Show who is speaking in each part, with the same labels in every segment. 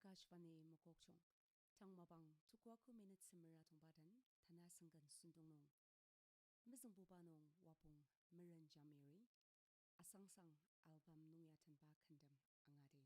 Speaker 1: Akashvani Mokokchong. Tang Mabang, Tukwaku Minutes Miraton Badan, Tanasangan Sundongnong. Mizang Bubanong Wapung Miran Jamiri. Asangsang album Nuyatan Ba Kandam Angadi.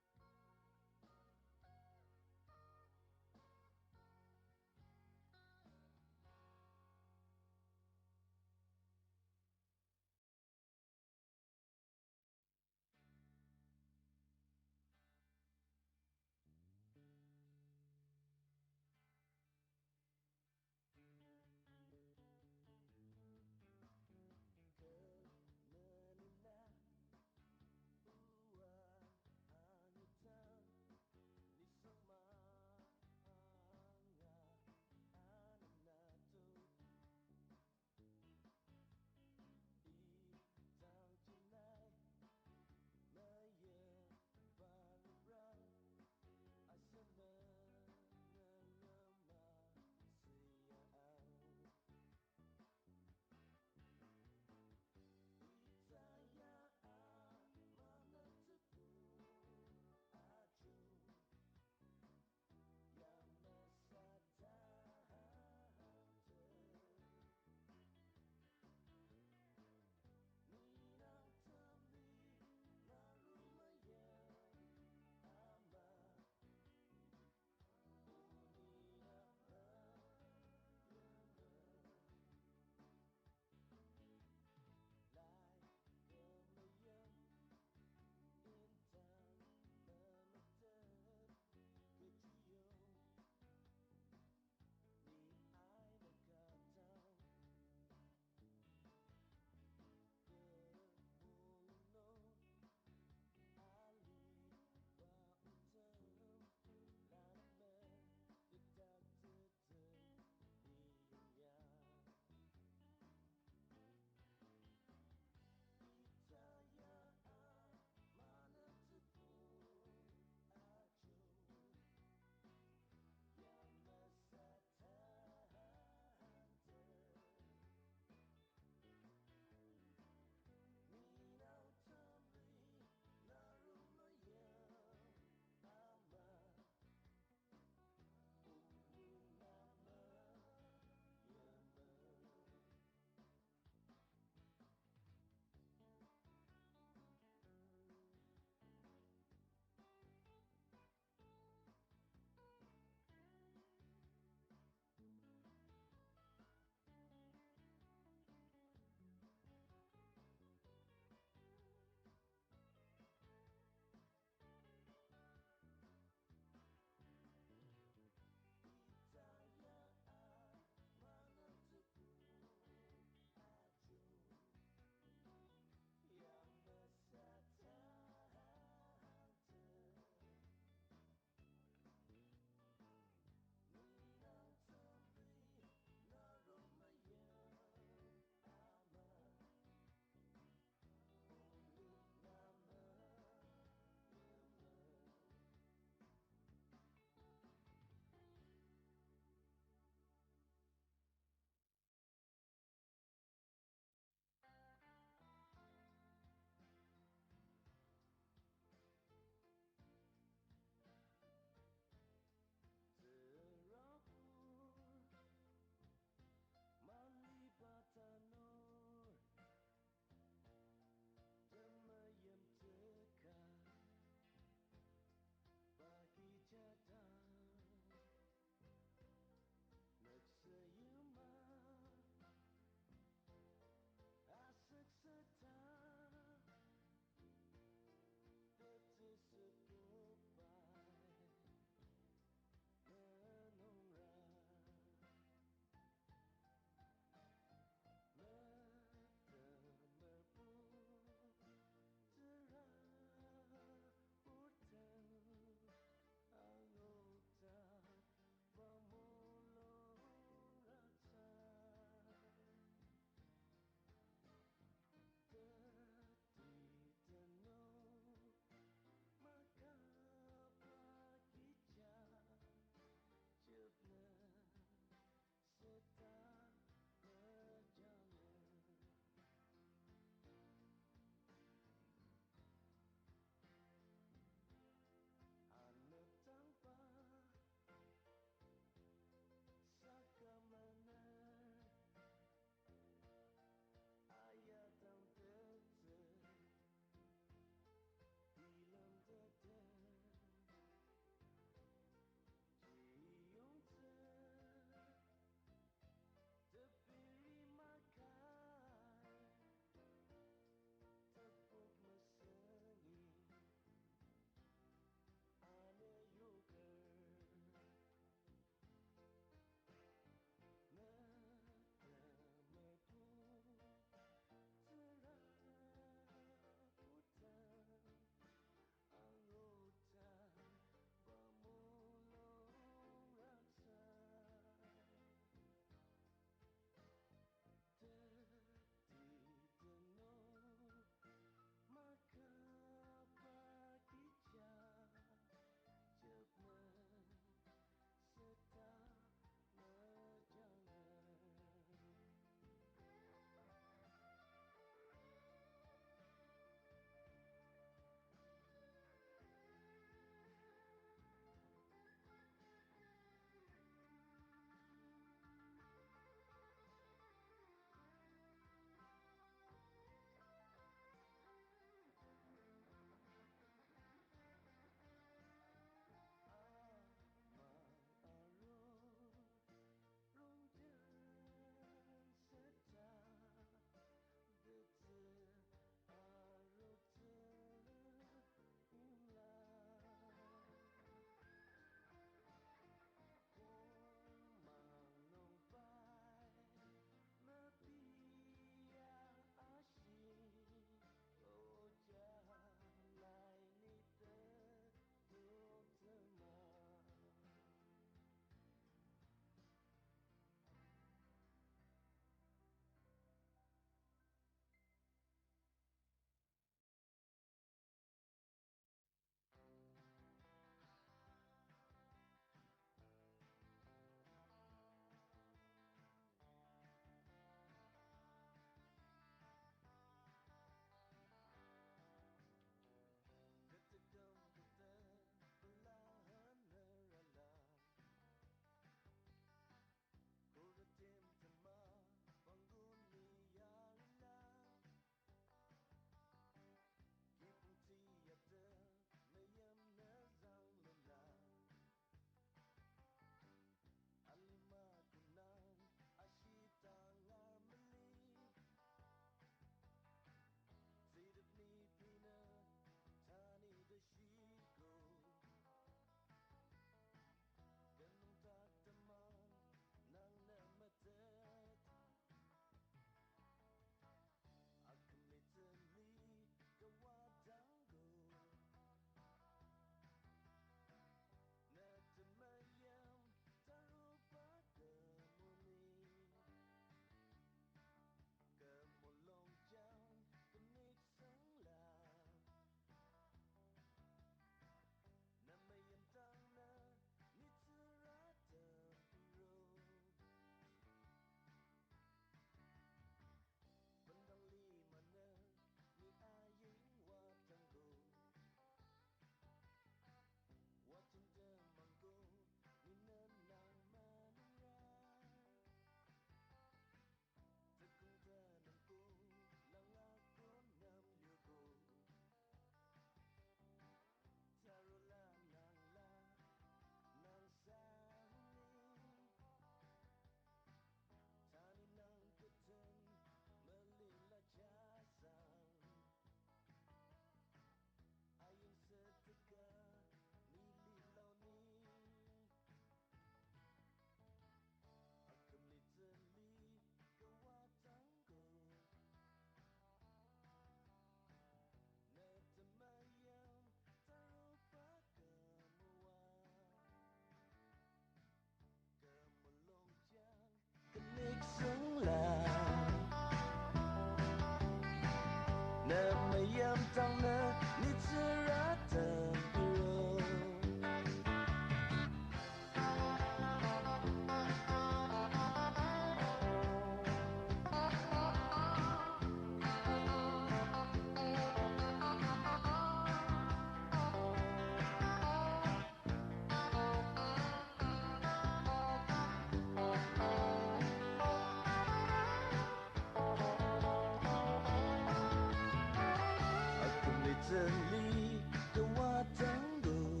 Speaker 2: Seli kewatanggu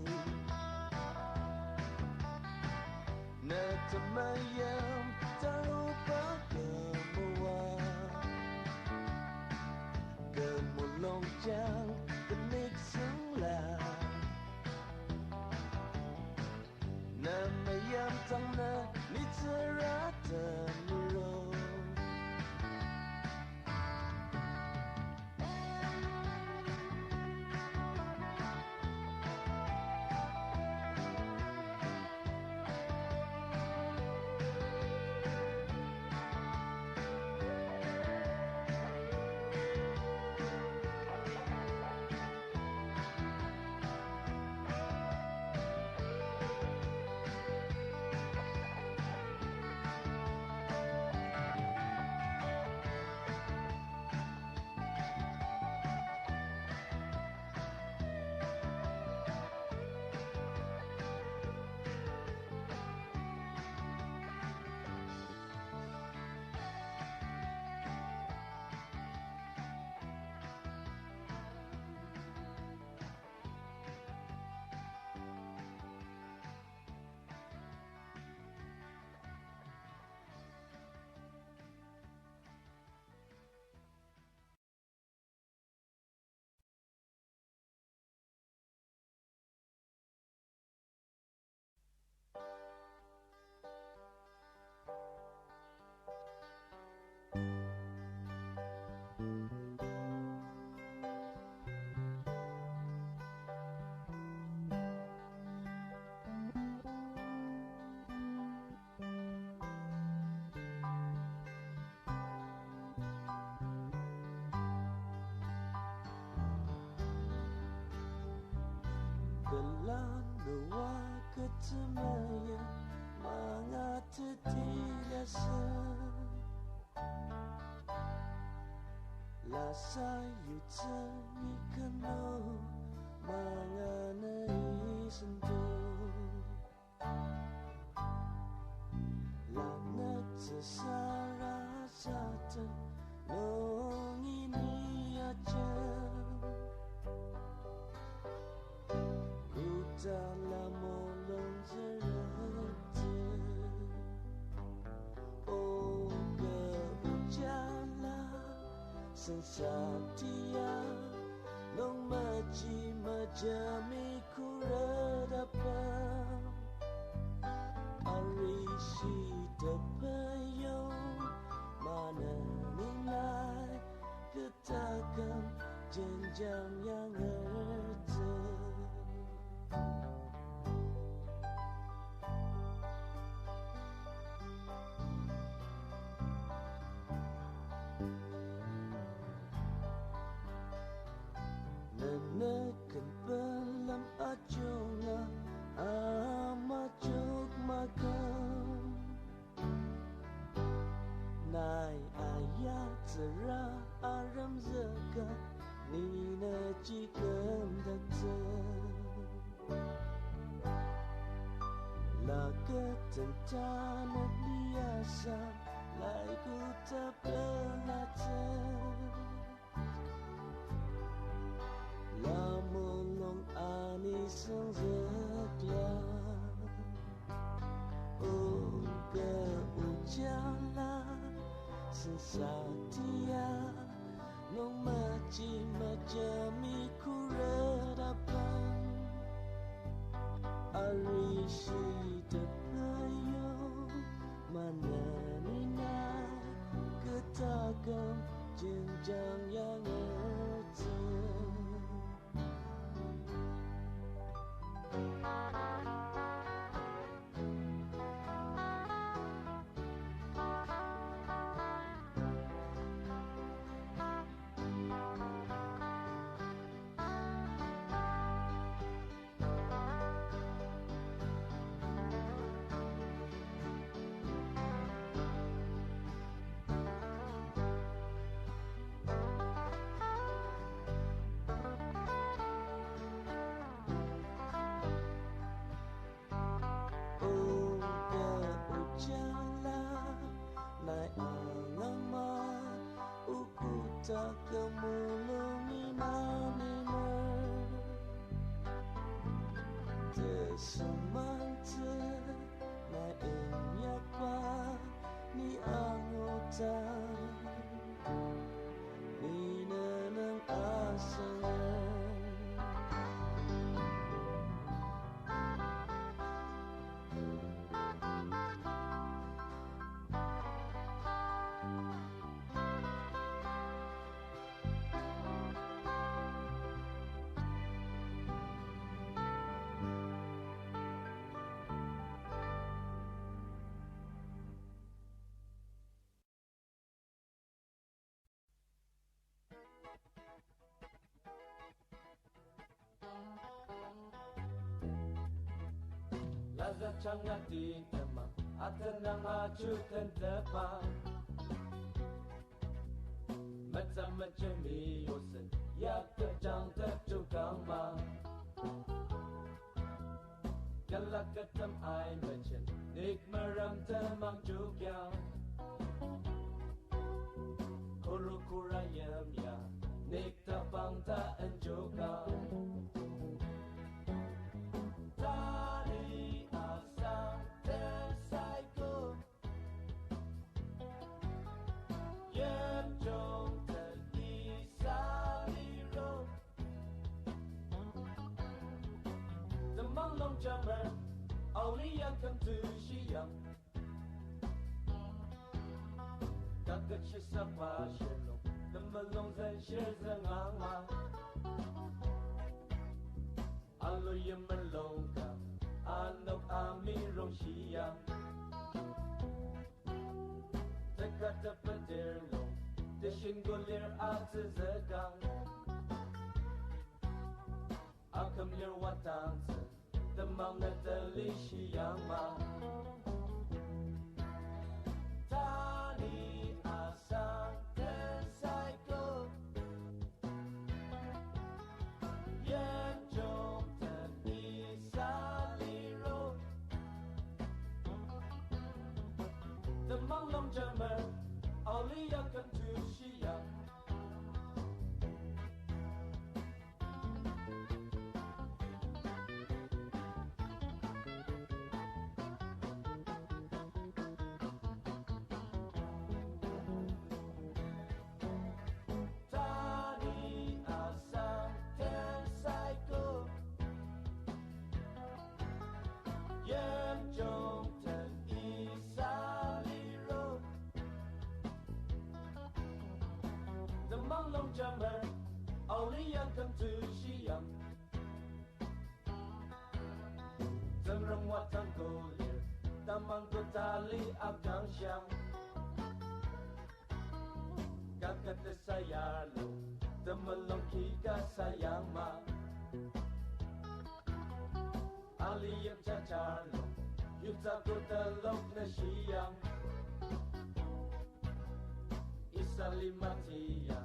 Speaker 2: Natamayam tarupa kemua Kemulongcang kenik senglah Namayam tangna ni cerata mirong Belanda ketemaya mangata tilasa Lasayu tengikano manganai sentuh Lanak sesara sata nong ini aja Dalam molong zerata Oh keujala sensatia Long maji majami kuradapam Arishi tepayong mana nilai Ketakam jenjang yang erta Nenekan pelam ajonga amajok makam Nai ayat serah aram zaka Nina jikam datang Laga tentana biasa Laiku tak pelatan Lamolong anisang zaklan Oh keujala sensatia Nong maji majami kuradapan Arishi tepayong mananina Ketakam jenjang yang erta Tak kemulungi nanina semangat na inya pa ni angotan ni nanang asangan. Lazat cangat di temang Atenang ajukan depan Macam-macam miosen Ya kejang tercukang ma Galak ketem ai macam Nik meram temang juga Kuru-kurayam ya Nik tapang tak enjuka Jammer, only yang come to Xi'an. Kakak shisapa shelong, temelong zan shezeng angma. Alo yang melongka, anok amirong Xi'an. Dekat tepedir long, desinggulir ate zegang. Akam lir watang zen. Demam na delicious ma Tani asang tensai ko Yen jom ten isaliro Demam long jammer Only akan tu siang Jammer, only yang come to Xi'an. Zemrem watang golir, tamang ko tali abang siyang. Kakak sayalo, temelong kika sayang ma. Ali yang cacarlo, yuta ko telok na Xi'an. Isa lima tiya.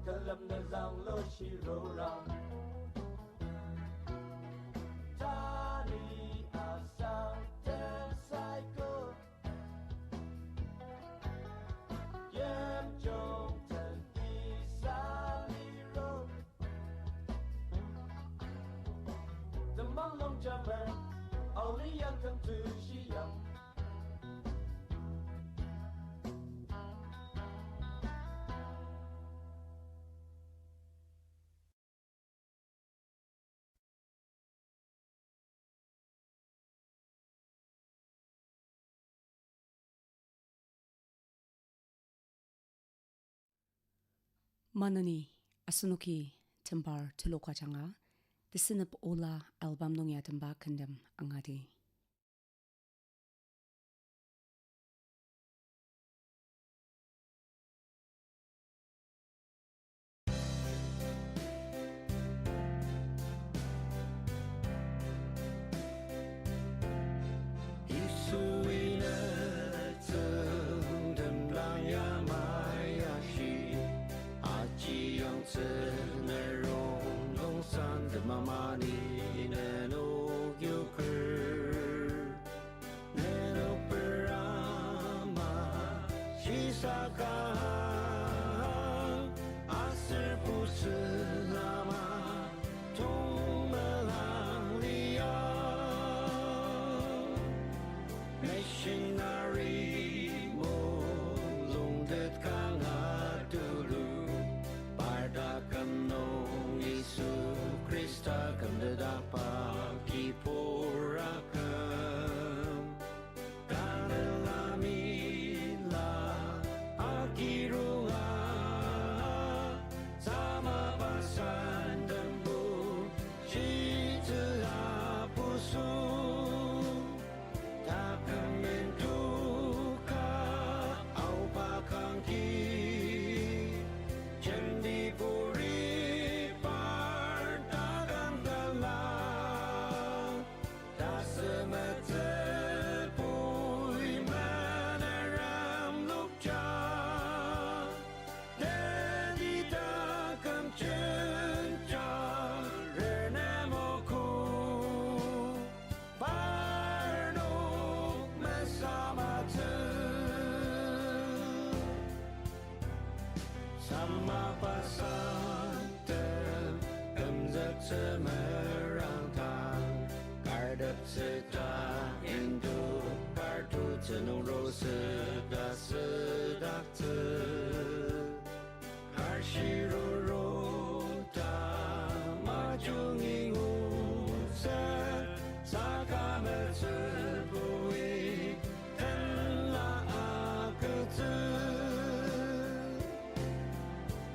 Speaker 2: Kelam na zang lo shirorang Tani asang tensai ko Yem jong ten isaliro Demang long jammer Only yang come to Xi'an
Speaker 1: Manani asunuki tembar tuloka janga disinap ola album nongya temba kendem angadi.
Speaker 2: Mamani neno gyukur neno perama shisaka asir puselama tong melang liar
Speaker 3: Ro Seda Sedakte Karshiro Rota Majungi Uset Sakame Tsubui Tenla Akutsu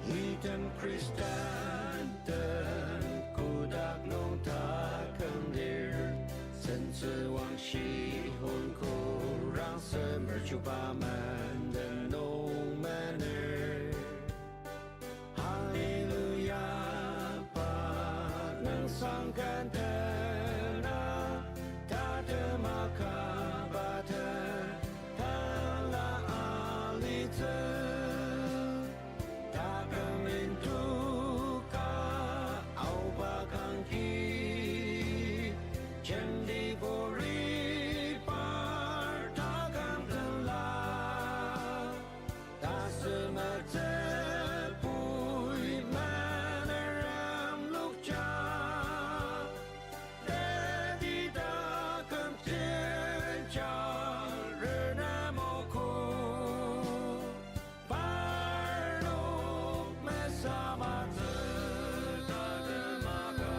Speaker 3: Hitam Kristan Dan Kudak Nong Takamdir Sense Wang Shi Hon Ko Rang Summer Chupa Man Den No Manner Hallelujah Pa Nang Sangkan Tena Tata Makabatan Tala Alita Takamintuka Aubakangki Chendi Bori Par Takam Tala Tasimate Pui Manaram Lukja Dedi Takam Tiencha Renamoku Parno Mesamate Tademaga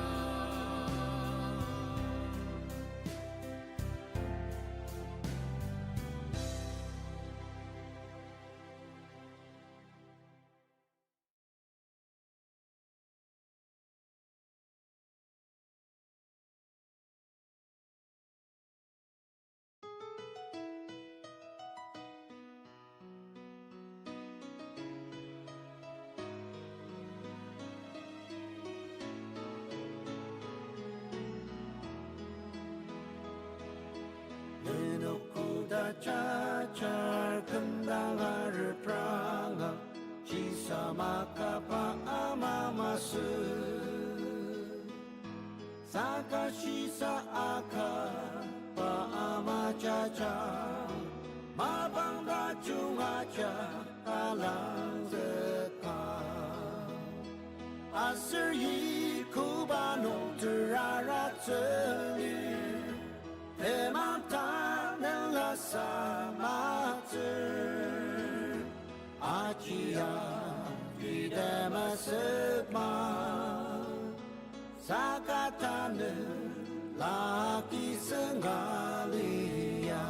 Speaker 3: Nukuda cacar kendangar pranga Cisa maka pa amamasu Saka shisa aka pa amacaca Mabang racung aja alang zekang Asir yi kubanong terarat seli Temantang la samater Acia Videma Segma Sakatan Laki Sengalia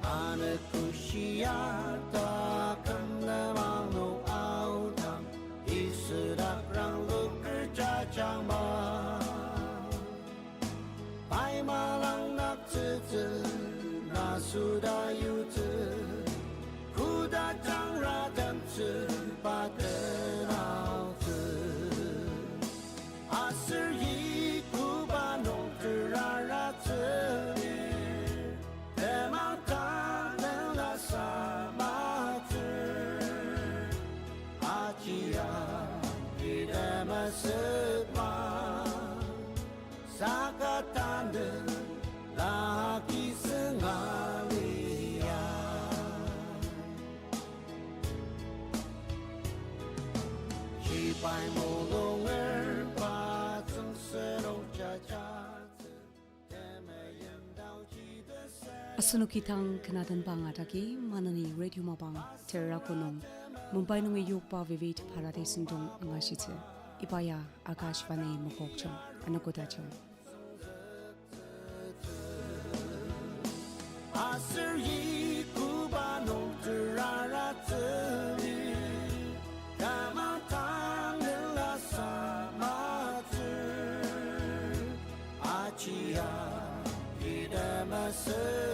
Speaker 3: Anakku siata Kemlemang no autang Isedak rang kerja cama Pai malang nak cece Na sudah yute Ku datang radam cepat kenal te Asir yi ku banong terarat telir Temang tanah la sama ter Acia Videma Segma Sakatan Laki Sengalia Cipai Molongar Pateng Serong Cacat Temayang Dao Cita
Speaker 1: Asunukitang Kanatan Bangataki Manani Radio Mabang Terrakonong Mumbai nung iyukpa Vivid Parade Sundong Angashite Ibaya Akashvani Mokokchong Anakodachong
Speaker 3: Asir yi kubanong terarat teli Damantang la samater Acia Videma Segma